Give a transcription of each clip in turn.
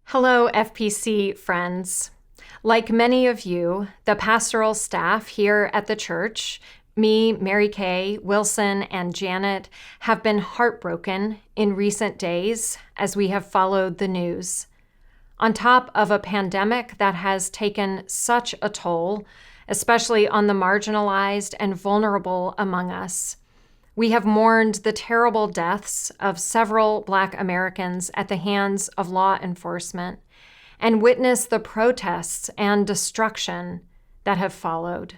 Hello, FPC friends. Like many of you, the pastoral staff here at the church, me, Mary Kay, Wilson, and Janet, have been heartbroken in recent days as we have followed the news. On top of a pandemic that has taken such a toll, especially on the marginalized and vulnerable among us, we have mourned the terrible deaths of several Black Americans at the hands of law enforcement and witnessed the protests and destruction that have followed.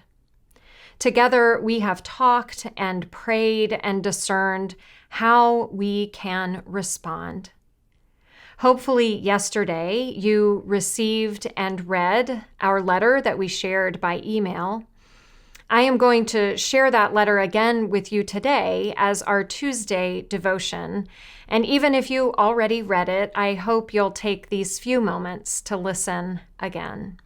Together, we have talked and prayed and discerned how we can respond. Hopefully, yesterday, you received and read our letter that we shared by email. I am going to share that letter again with you today as our Tuesday devotion. And even if you already read it, I hope you'll take these few moments to listen again.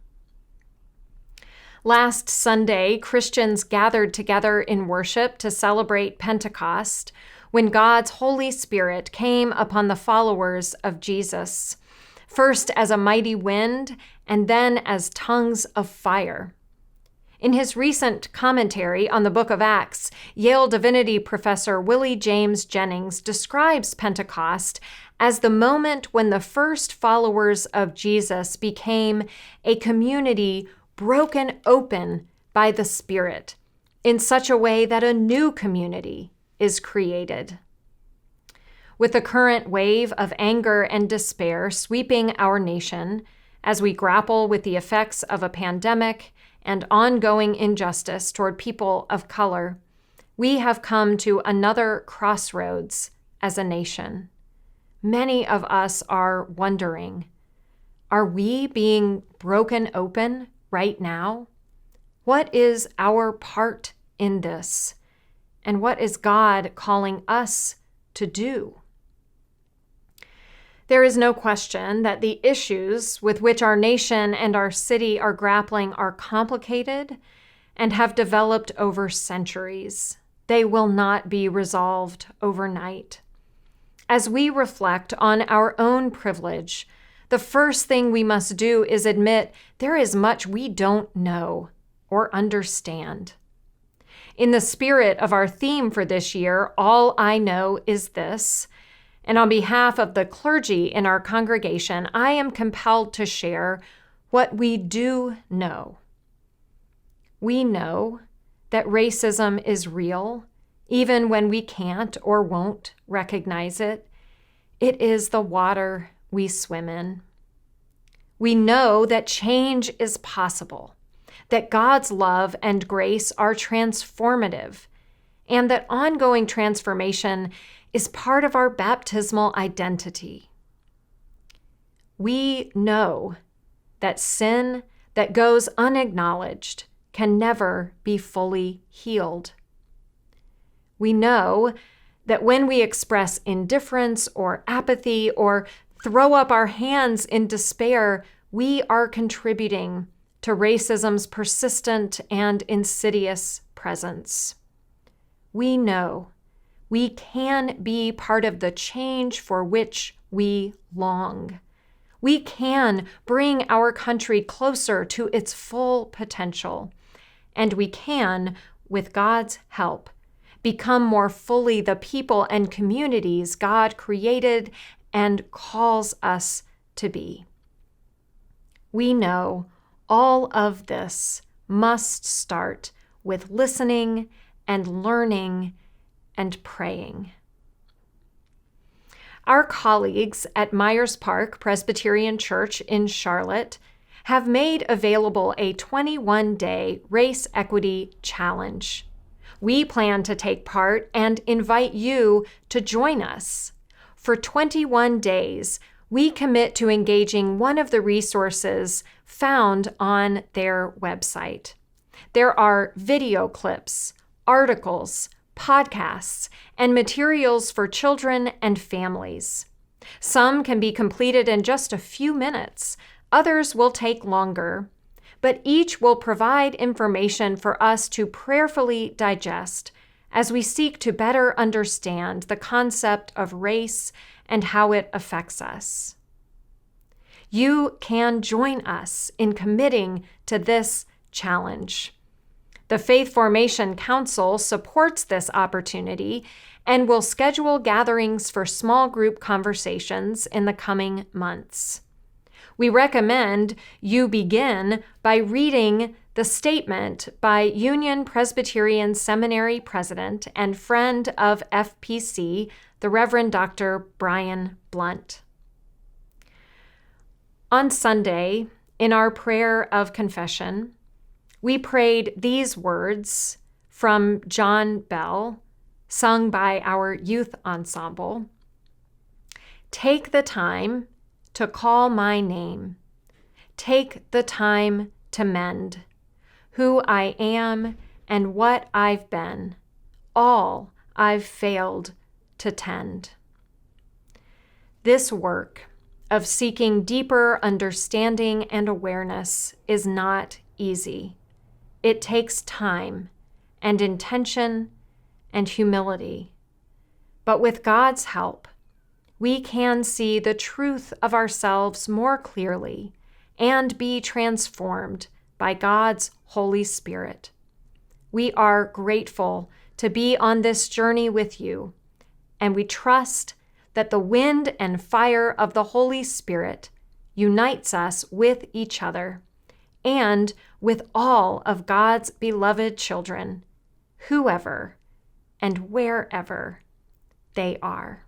Last Sunday, Christians gathered together in worship to celebrate Pentecost, when God's Holy Spirit came upon the followers of Jesus, first as a mighty wind and then as tongues of fire. In his recent commentary on the book of Acts, Yale divinity professor Willie James Jennings describes Pentecost as the moment when the first followers of Jesus became a community broken open by the Spirit in such a way that a new community is created. With the current wave of anger and despair sweeping our nation as we grapple with the effects of a pandemic and ongoing injustice toward people of color, we have come to another crossroads as a nation. Many of us are wondering, are we being broken open right now? What is our part in this? And what is God calling us to do? There is no question that the issues with which our nation and our city are grappling are complicated and have developed over centuries. They will not be resolved overnight. As we reflect on our own privilege, the first thing we must do is admit there is much we don't know or understand. In the spirit of our theme for this year, All I Know Is This, and on behalf of the clergy in our congregation, I am compelled to share what we do know. We know that racism is real, even when we can't or won't recognize it. It is the water we swim in. We know that change is possible, that God's love and grace are transformative, and that ongoing transformation is part of our baptismal identity. We know that sin that goes unacknowledged can never be fully healed. We know that when we express indifference or apathy or throw up our hands in despair, we are contributing to racism's persistent and insidious presence. We know we can be part of the change for which we long. We can bring our country closer to its full potential, and we can, with God's help, become more fully the people and communities God created and calls us to be. We know all of this must start with listening and learning and praying. Our colleagues at Myers Park Presbyterian Church in Charlotte have made available a 21-day race equity challenge. We plan to take part and invite you to join us. For 21 days, we commit to engaging one of the resources found on their website. There are video clips, articles, podcasts, and materials for children and families. Some can be completed in just a few minutes. Others will take longer, but each will provide information for us to prayerfully digest as we seek to better understand the concept of race and how it affects us. you can join us in committing to this challenge. The Faith Formation Council supports this opportunity and will schedule gatherings for small group conversations in the coming months. We recommend you begin by reading the statement by Union Presbyterian Seminary President and friend of FPC, the Reverend Dr. Brian Blunt. On Sunday, in our prayer of confession, we prayed these words from John Bell, sung by our youth ensemble. Take the time to call my name. Take the time to mend who I am and what I've been, all I've failed to tend. This work of seeking deeper understanding and awareness is not easy. It takes time and intention and humility. But with God's help, we can see the truth of ourselves more clearly and be transformed by God's Holy Spirit. We are grateful to be on this journey with you, and we trust that the wind and fire of the Holy Spirit unites us with each other and with all of God's beloved children, whoever and wherever they are.